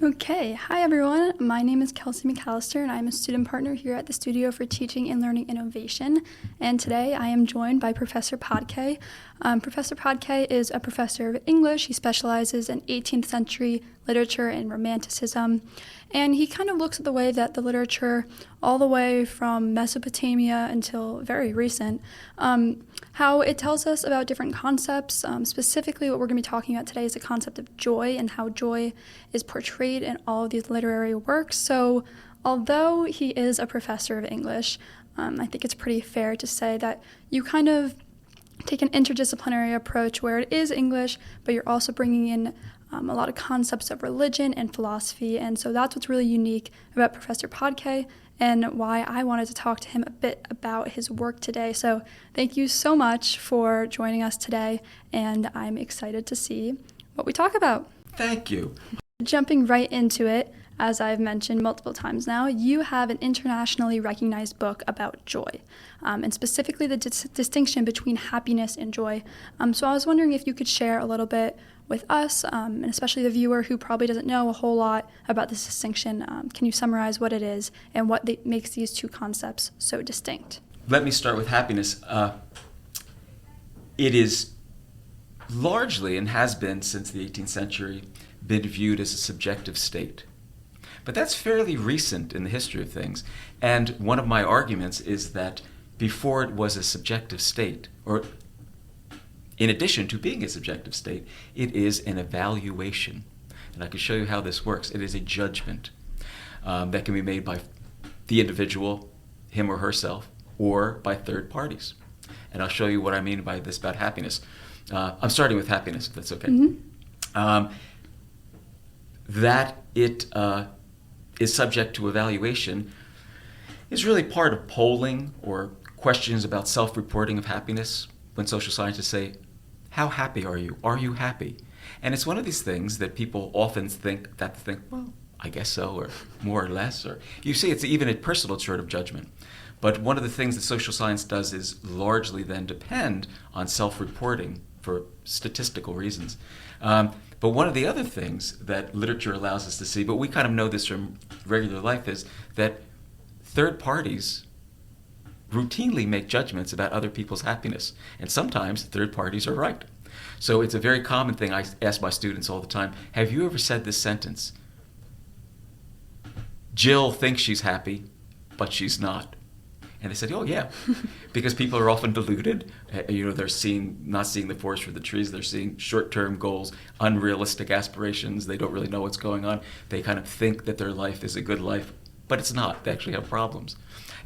Okay, hi everyone. My name is Kelsey McAlister and I'm a student partner here at the Studio for Teaching and Learning Innovation. And today I am joined by Professor Potkay. Professor Potkay is a professor of English. He specializes in 18th century literature and Romanticism. And he kind of looks at the way that the literature, all the way from Mesopotamia until very recent, how it tells us about different concepts. Specifically, what we're going to be talking about today is the concept of joy and how joy is portrayed in all of these literary works. So although he is a professor of English, I think it's pretty fair to say that you kind of take an interdisciplinary approach where it is English, but you're also bringing in a lot of concepts of religion and philosophy. And so that's what's really unique about Professor Potkay and why I wanted to talk to him a bit about his work today. So thank you so much for joining us today, and I'm excited to see what we talk about. Thank you. Jumping right into it, as I've mentioned multiple times now, you have an internationally recognized book about joy, and specifically the distinction between happiness and joy. So I was wondering if you could share a little bit with us, and especially the viewer who probably doesn't know a whole lot about this distinction. Can you summarize what it is and what makes these two concepts so distinct? Let me start with happiness. It is largely, and has been since the 18th century, been viewed as a subjective state. But that's fairly recent in the history of things. And one of my arguments is that before it was a subjective state, or in addition to being a subjective state, it is an evaluation. And I can show you how this works. It is a judgment that can be made by the individual, him or herself, or by third parties. And I'll show you what I mean by this about happiness. I'm starting with happiness, if that's okay. Mm-hmm. That it is subject to evaluation is really part of polling or questions about self-reporting of happiness. When social scientists say, how happy are you? Are you happy? And it's one of these things that people often think, well, I guess so, or more or less. Or you see, it's even a personal sort of judgment. But one of the things that social science does is largely then depend on self-reporting for statistical reasons. But one of the other things that literature allows us to see, but we kind of know this from regular life, is that third parties routinely make judgments about other people's happiness. And sometimes third parties are right. So it's a very common thing I ask my students all the time. Have you ever said this sentence? Jill thinks she's happy, but she's not. And they said, oh, yeah, because people are often deluded. They're not seeing the forest for the trees. They're seeing short-term goals, unrealistic aspirations. They don't really know what's going on. They kind of think that their life is a good life, but it's not. They actually have problems.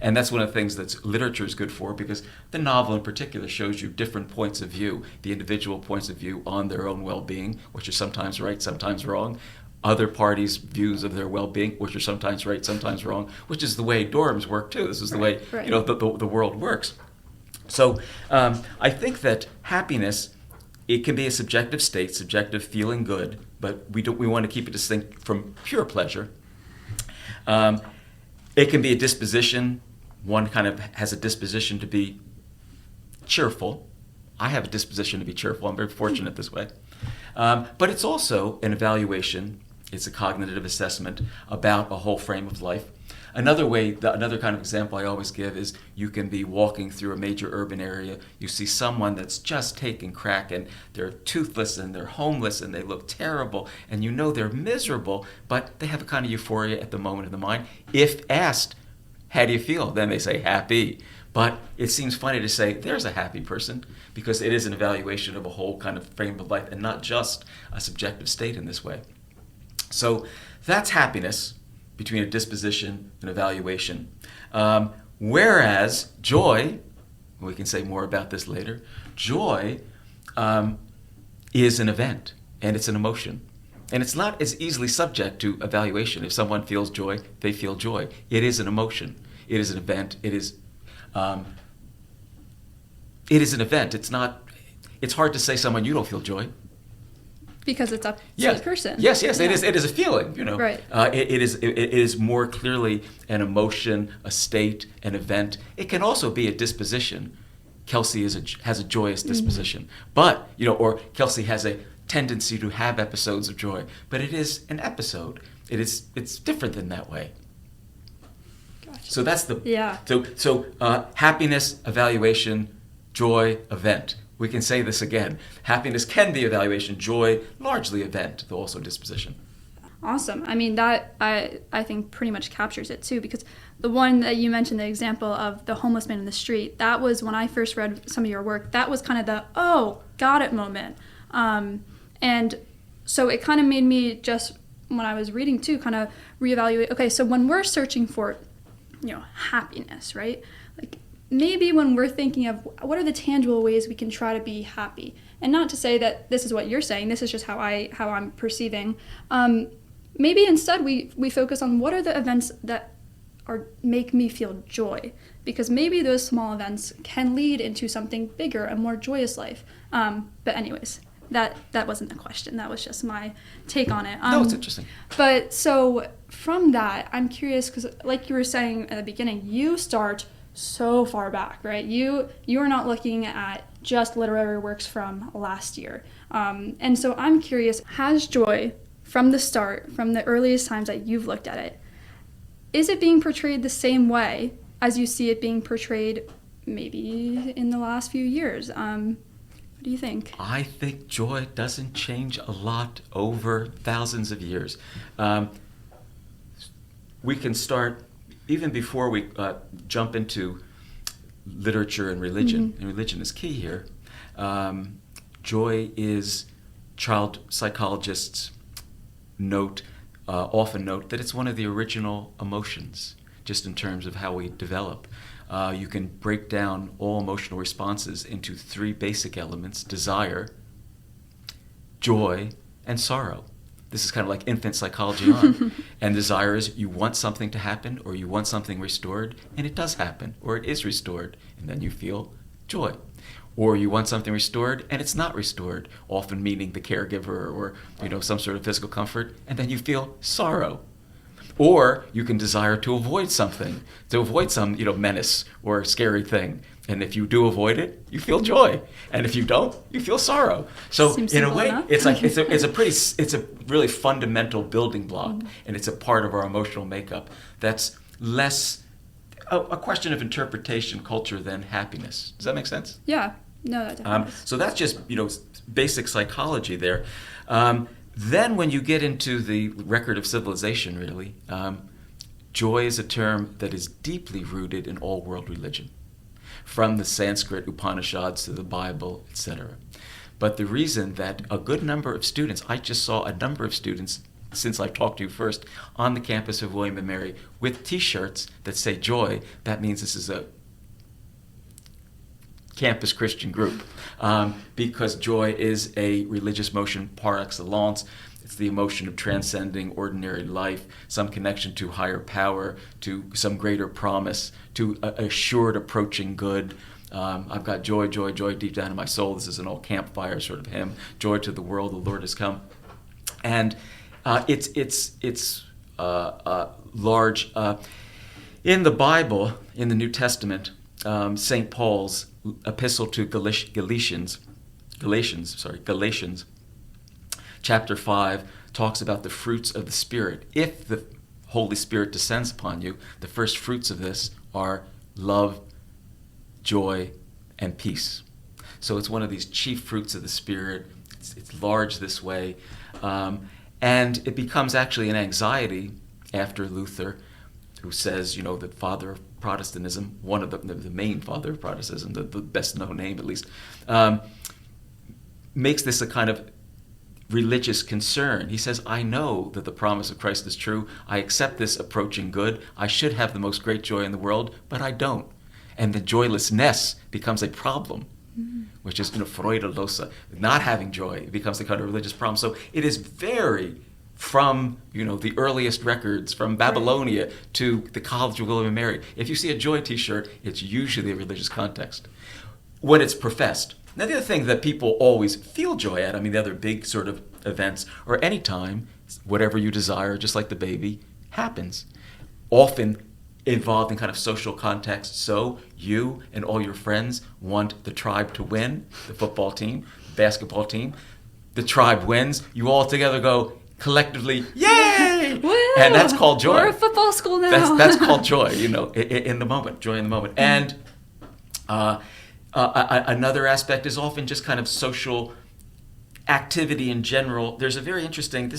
And that's one of the things that literature is good for, because the novel in particular shows you different points of view, the individual points of view on their own well-being, which are sometimes right, sometimes wrong. Other parties' views of their well-being, which are sometimes right, sometimes wrong, which is the way dorms work too. This is the way the world works. So I think that happiness, it can be a subjective state, subjective feeling good, but we want to keep it distinct from pure pleasure. It can be a disposition. One kind of has a disposition to be cheerful. I have a disposition to be cheerful. I'm very fortunate this way. But it's also an evaluation. It's a cognitive assessment about a whole frame of life. Another kind of example I always give is you can be walking through a major urban area. You see someone that's just taking crack and they're toothless and they're homeless and they look terrible and you know they're miserable, but they have a kind of euphoria at the moment in the mind. If asked, how do you feel? Then they say happy. But it seems funny to say there's a happy person because it is an evaluation of a whole kind of frame of life and not just a subjective state in this way. So that's happiness between a disposition and evaluation. Whereas joy, we can say more about this later, joy is an event and it's an emotion. And it's not as easily subject to evaluation. If someone feels joy, they feel joy. It is an emotion. It is an event. It is an event. It's hard to say someone you don't feel joy. Because it's up to the person. Yes, yeah. It is a feeling, Right. It is more clearly an emotion, a state, an event. It can also be a disposition. Kelsey has a joyous disposition. Mm-hmm. But, or Kelsey has a tendency to have episodes of joy, but it is an episode. It's different than that way. Gotcha. So that's the Yeah. So happiness, evaluation, joy, event. We can say this again. Happiness can be evaluation, joy largely event, though also disposition. Awesome. I mean, that I think pretty much captures it too, because the one that you mentioned, the example of the homeless man in the street, that was when I first read some of your work, that was kind of the, oh, got it moment. And so it kind of made me just, when I was reading too, kind of reevaluate, okay, so when we're searching for, happiness, right? Like maybe when we're thinking of what are the tangible ways we can try to be happy, and not to say that this is what you're saying, this is just how I'm perceiving. Maybe instead we focus on what are the events that make me feel joy, because maybe those small events can lead into something bigger, a more joyous life. But anyways, that wasn't the question. That was just my take on it. No, it's interesting. But so from that, I'm curious, because like you were saying at the beginning, you start so far back, right? You are not looking at just literary works from last year. And so I'm curious, has joy from the start, from the earliest times that you've looked at it, is it being portrayed the same way as you see it being portrayed maybe in the last few years? What do you think? I think joy doesn't change a lot over thousands of years. We can start, even before we jump into literature and religion, and religion is key here. Joy is, child psychologists often note that it's one of the original emotions, just in terms of how we develop. You can break down all emotional responses into three basic elements: desire, joy, and sorrow. This is kind of like infant psychology on. And desire is you want something to happen, or you want something restored, and it does happen, or it is restored, and then you feel joy. Or you want something restored, and it's not restored, often meaning the caregiver or some sort of physical comfort, and then you feel sorrow. Or you can desire to avoid something, to avoid some menace or scary thing. And if you do avoid it, you feel joy. And if you don't, you feel sorrow. So Seems in a simple way, enough. it's a really fundamental building block, and it's a part of our emotional makeup that's less a question of interpretation culture than happiness. Does that make sense? Yeah. No, that definitely is. So that's just basic psychology there. Then when you get into the record of civilization, really, joy is a term that is deeply rooted in all world religion, from the Sanskrit Upanishads to the Bible, etc. But the reason that a good number of students, I just saw a number of students since I've talked to you first, on the campus of William & Mary with T-shirts that say joy, that means this is a campus Christian group, because joy is a religious motion par excellence. It's the emotion of transcending ordinary life, some connection to higher power, to some greater promise, to assured approaching good. I've got joy, joy, joy deep down in my soul. This is an old campfire sort of hymn. Joy to the world, the Lord has come. And it's large. In the Bible, in the New Testament, St. Paul's epistle to Galatians, chapter 5, talks about the fruits of the Spirit. If the Holy Spirit descends upon you, the first fruits of this are love, joy, and peace. So it's one of these chief fruits of the Spirit. It's large this way. And it becomes actually an anxiety after Luther, who says, the father of Protestantism, one of the main father of Protestantism, the best known name at least, makes this a kind of religious concern. He says, I know that the promise of Christ is true. I accept this approaching good. I should have the most great joy in the world, but I don't. And the joylessness becomes a problem, which is Freudelosa. Not having joy becomes the kind of religious problem. So it is very, from the earliest records, from Babylonia to the College of William and Mary. If you see a joy T-shirt, it's usually a religious context when it's professed. Now, the other thing that people always feel joy at, the other big sort of events, or any time, whatever you desire, just like the baby, happens. Often involved in kind of social context. So you and all your friends want the tribe to win, the football team, basketball team. the tribe wins, you all together go collectively, yay! Woo! And that's called joy. We're a football school now. That's called joy, in the moment, joy in the moment. And another aspect is often just kind of social activity in general. There's a very interesting,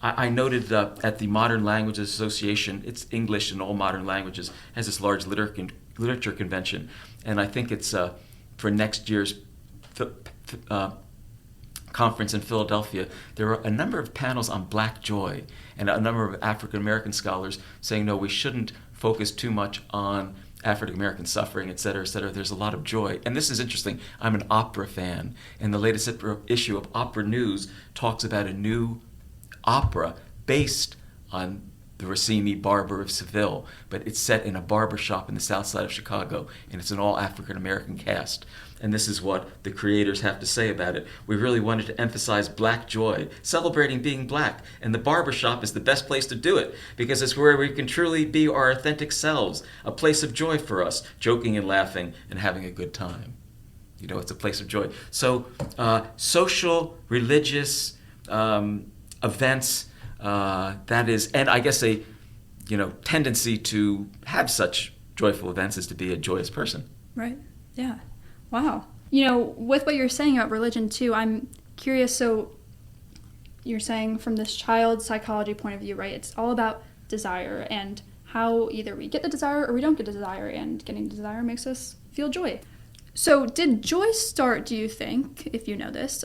I noted at the Modern Languages Association, it's English in all modern languages, has this large literature convention. And I think it's for next year's conference in Philadelphia, there are a number of panels on Black joy and a number of African American scholars saying, no, we shouldn't focus too much on African American suffering, et cetera, et cetera. There's a lot of joy. And this is interesting. I'm an opera fan, and the latest issue of Opera News talks about a new opera based on the Rossini Barber of Seville, but it's set in a barber shop in the south side of Chicago, and it's an all African American cast. And this is what the creators have to say about it. We really wanted to emphasize Black joy, celebrating being Black, and the barber shop is the best place to do it, because it's where we can truly be our authentic selves, a place of joy for us, joking and laughing and having a good time. It's a place of joy. So social, religious events, that is, and I guess a tendency to have such joyful events is to be a joyous person. Right. Yeah. Wow. With what you're saying about religion too, I'm curious. So you're saying from this child psychology point of view, right? It's all about desire and how either we get the desire or we don't get the desire, and getting the desire makes us feel joy. So did joy start, do you think, if you know this,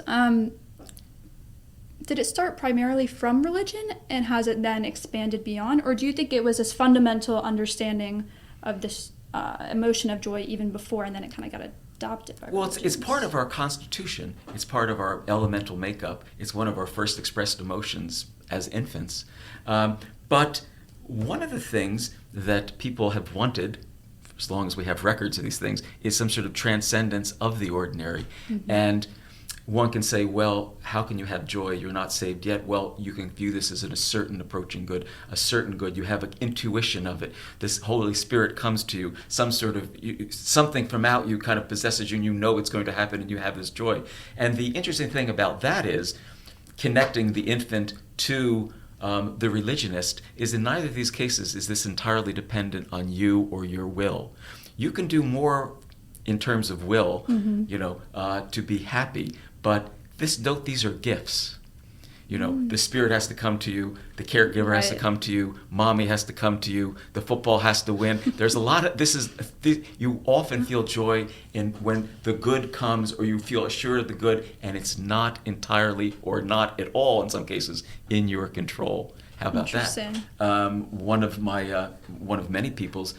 did it start primarily from religion, and has it then expanded beyond? Or do you think it was this fundamental understanding of this emotion of joy even before, and then it kind of got adopted by religion? Well, it's part of our constitution. It's part of our elemental makeup. It's one of our first expressed emotions as infants. But one of the things that people have wanted, as long as we have records of these things, is some sort of transcendence of the ordinary. Mm-hmm. And one can say, well, how can you have joy? You're not saved yet. Well, you can view this as a certain approaching good, a certain good. You have an intuition of it. This Holy Spirit comes to you, something from out you kind of possesses you, and you know it's going to happen, and you have this joy. And the interesting thing about that is connecting the infant to the religionist is in neither of these cases is this entirely dependent on you or your will. You can do more in terms of will, mm-hmm. To be happy. But these are gifts. The Spirit has to come to you, the caregiver has to come to you, mommy has to come to you, the football has to win. There's a lot of, you often feel joy when the good comes, or you feel assured of the good, and it's not entirely, or not at all in some cases, in your control. How about that? One of many people's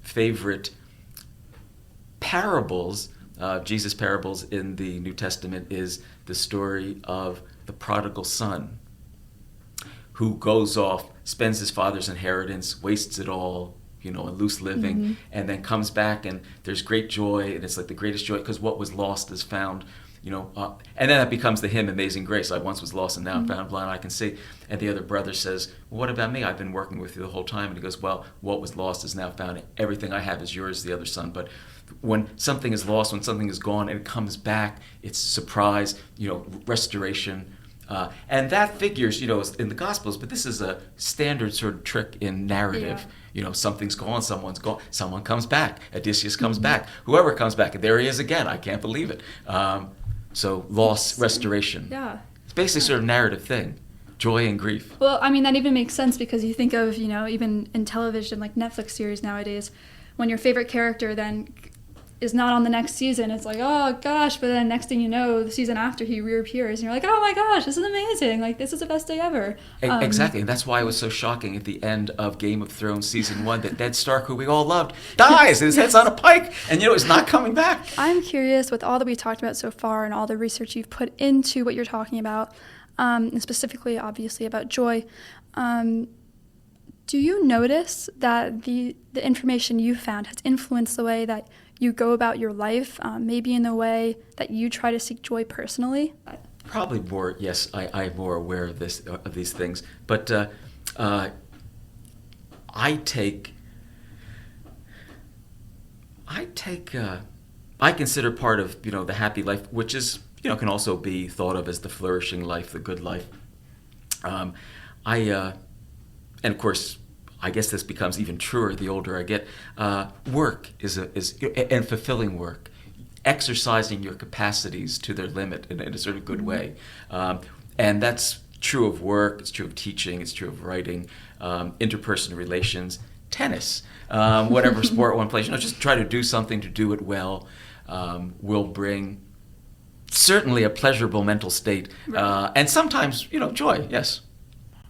favorite parables, Jesus' parables in the New Testament, is the story of the prodigal son who goes off, spends his father's inheritance, wastes it all, in loose living, mm-hmm. and then comes back, and there's great joy, and it's like the greatest joy because what was lost is found. And then that becomes the hymn, Amazing Grace. I once was lost and now I'm found, blind I can see. And the other brother says, well, what about me? I've been working with you the whole time. And he goes, well, what was lost is now found. Everything I have is yours, the other son. But when something is lost, when something is gone and it comes back, it's surprise, restoration. And that figures, in the Gospels, but this is a standard sort of trick in narrative. Yeah. Something's gone, someone's gone, someone comes back, Odysseus comes mm-hmm. back, whoever comes back, and there he is again. I can't believe it. So loss, restoration. Yeah. It's basically sort of narrative thing, joy and grief. Well, I mean, that even makes sense because you think of, even in television, like Netflix series nowadays, when your favorite character then is not on the next season, it's like, oh gosh, but then next thing you know, the season after he reappears, and you're like, oh my gosh, this is amazing, like this is the best day ever. Exactly, and that's why it was so shocking at the end of Game of Thrones season 1 that Ned Stark, who we all loved, dies, and his head's on a pike, and he's not coming back. I'm curious, with all that we talked about so far and all the research you've put into what you're talking about, and specifically, obviously, about joy, do you notice that the information you found has influenced the way that you go about your life, maybe in the way that you try to seek joy personally? Probably more, yes. I'm more aware of these things. But I consider part of the happy life, which is can also be thought of as the flourishing life, the good life. And of course, I guess this becomes even truer the older I get. Work and fulfilling work, exercising your capacities to their limit in a sort of good way. And that's true of work, it's true of teaching, it's true of writing, interpersonal relations, tennis, whatever sport one plays. Just try to do something, to do it well, will bring certainly a pleasurable mental state, and sometimes, joy, yes.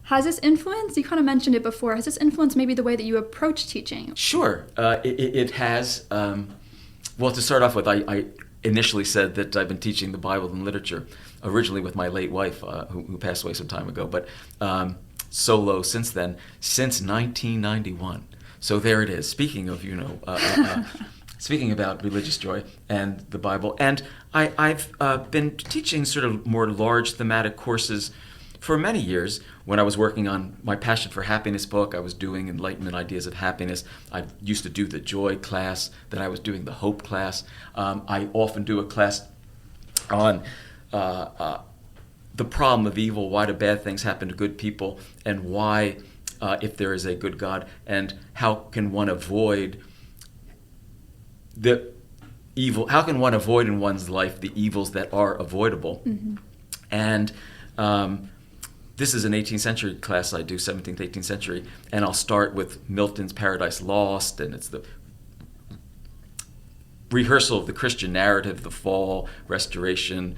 Has this influenced, you kind of mentioned it before, has this influenced maybe the way that you approach teaching? Sure. It has. Well, to start off with, I initially said that I've been teaching the Bible and literature, originally with my late wife, who passed away some time ago, but solo since then, since 1991. So there it is. Speaking of, speaking about religious joy and the Bible. And I've been teaching sort of more large thematic courses for many years. When I was working on my Passion for Happiness book, I was doing Enlightenment Ideas of Happiness. I used to do the Joy class, then I was doing the Hope class. I often do a class on the problem of evil, why do bad things happen to good people, and why, if there is a good God, and how can one avoid the evil, how can one avoid in one's life the evils that are avoidable? Mm-hmm. And this is an 18th century class I do, 17th, 18th century, and I'll start with Milton's Paradise Lost, and it's the rehearsal of the Christian narrative, the fall, restoration,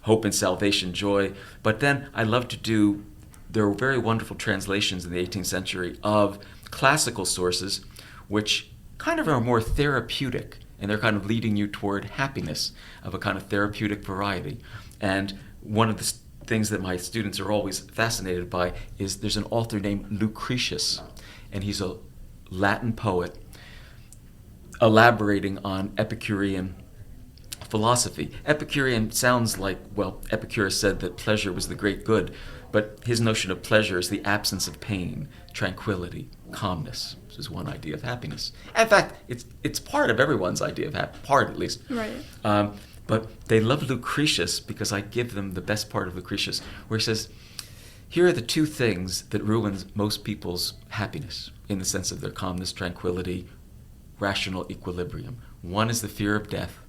hope and salvation, joy. But then I love to do, there were very wonderful translations in the 18th century of classical sources, which kind of are more therapeutic, and they're kind of leading you toward happiness of a kind of therapeutic variety. And one of the things that my students are always fascinated by is there's an author named Lucretius, and he's a Latin poet elaborating on Epicurean philosophy. Epicurean sounds like, well, Epicurus said that pleasure was the great good, but his notion of pleasure is the absence of pain, tranquility, calmness. This is one idea of happiness. In fact, it's part of everyone's idea of happiness, part at least. Right. But they love Lucretius because I give them the best part of Lucretius, where he says, here are the two things that ruins most people's happiness in the sense of their calmness, tranquility, rational equilibrium. One is the fear of death,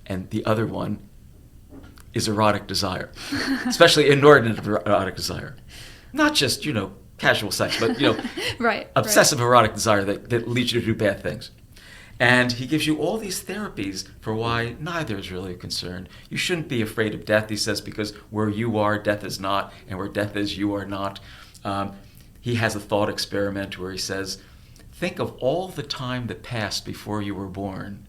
and the other one is erotic desire, especially inordinate erotic desire. Not just, casual sex, but, right, obsessive erotic desire that leads you to do bad things. And he gives you all these therapies for why neither is really a concern. You shouldn't be afraid of death, he says, because where you are, death is not, and where death is, you are not. He has a thought experiment where he says, think of all the time that passed before you were born.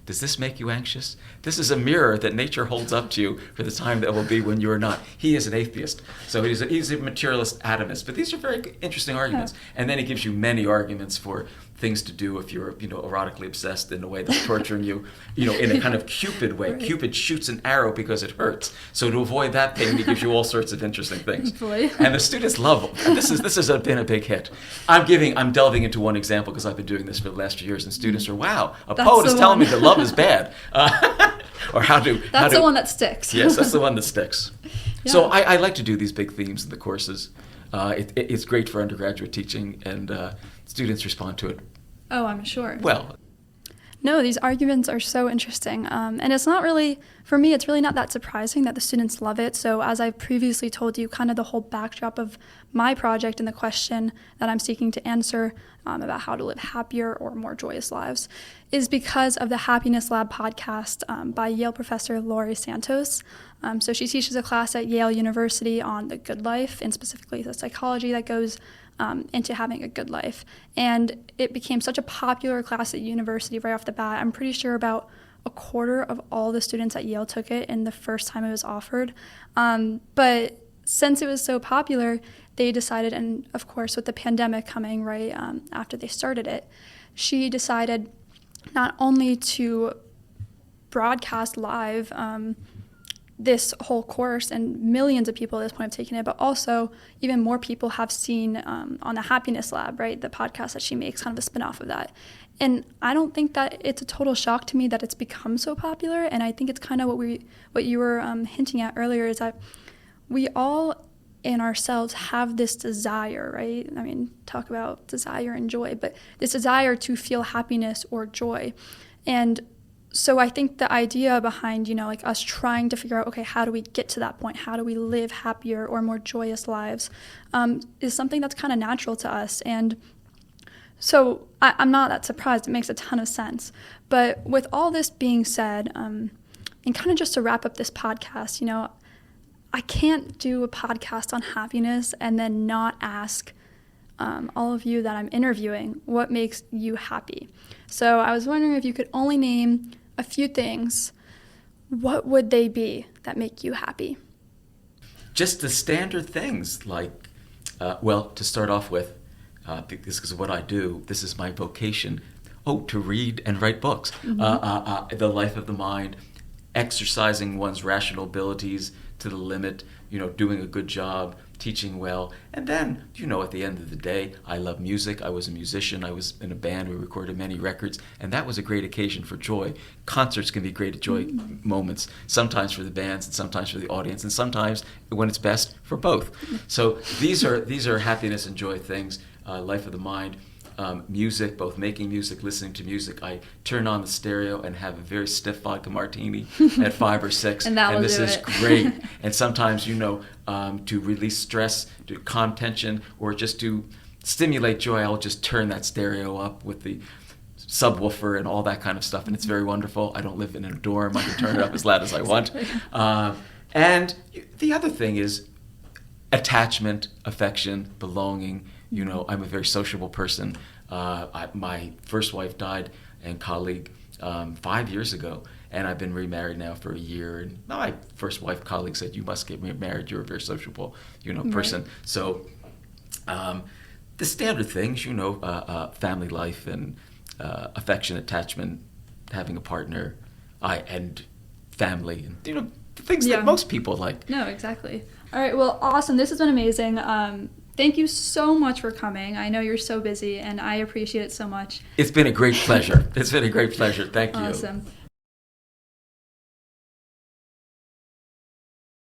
Does this make you anxious? This is a mirror that nature holds up to you for the time that will be when you are not. He is an atheist, so he's a materialist atomist. But these are very interesting arguments. Yeah. And then he gives you many arguments for things to do if you're, erotically obsessed in a way that's torturing you, in a kind of Cupid way. Right. Cupid shoots an arrow because it hurts. So to avoid that pain, he gives you all sorts of interesting things. Boy. And the students love them. This has been a big hit. I'm delving into one example because I've been doing this for the last few years, and students are, wow, poet is telling me that love is bad. Or That's the one that sticks. Yes, that's the one that sticks. Yeah. So I like to do these big themes in the courses. It's great for undergraduate teaching, and students respond to it. Oh, I'm sure. Well. No, these arguments are so interesting. And it's not really, for me, it's really not that surprising that the students love it. So as I've previously told you, kind of the whole backdrop of my project and the question that I'm seeking to answer about how to live happier or more joyous lives is because of the Happiness Lab podcast by Yale professor Laurie Santos. So she teaches a class at Yale University on the good life, and specifically the psychology that goes into having a good life. And it became such a popular class at university right off the bat. I'm pretty sure about a quarter of all the students at Yale took it in the first time it was offered. But since it was so popular, they decided, and of course with the pandemic coming right after they started it, she decided not only to broadcast live this whole course, and millions of people at this point have taken it, but also even more people have seen on the Happiness Lab, right, the podcast that she makes, kind of a spin-off of that. And I don't think that it's a total shock to me that it's become so popular, and I think it's kind of what you were hinting at earlier, is that we all in ourselves have this desire, right? I mean, talk about desire and joy, but this desire to feel happiness or joy. And so I think the idea behind, like us trying to figure out, okay, how do we get to that point? How do we live happier or more joyous lives is something that's kind of natural to us. And so I'm not that surprised. It makes a ton of sense. But with all this being said, and kind of just to wrap up this podcast, I can't do a podcast on happiness and then not ask all of you that I'm interviewing what makes you happy. So I was wondering if you could only name a few things, what would they be that make you happy? Just the standard things like, to start off with, this is what I do, this is my vocation, to read and write books. Mm-hmm. The life of the mind, exercising one's rational abilities to the limit, doing a good job, teaching well. And then, at the end of the day, I love music. I was a musician. I was in a band. We recorded many records. And that was a great occasion for joy. Concerts can be great joy moments, sometimes for the bands and sometimes for the audience, and sometimes, when it's best, for both. So these are happiness and joy things, life of the mind. Music, both making music, listening to music. I turn on the stereo and have a very stiff vodka martini at 5 or 6, and this is great. And sometimes, to release stress, to calm tension, or just to stimulate joy, I'll just turn that stereo up with the subwoofer and all that kind of stuff, and it's very wonderful. I don't live in a dorm. I can turn it up as loud as I want. And the other thing is attachment, affection, belonging. I'm a very sociable person. My first wife died and colleague 5 years ago, and I've been remarried now for a year. And my first wife colleague said, "You must get married. You're a very sociable, person." Right. So the standard things, family life and affection, attachment, having a partner, and family, and things that most people like. No, exactly. All right. Well, awesome. This has been amazing. Thank you so much for coming. I know you're so busy, and I appreciate it so much. It's been a great pleasure. Thank you. Awesome.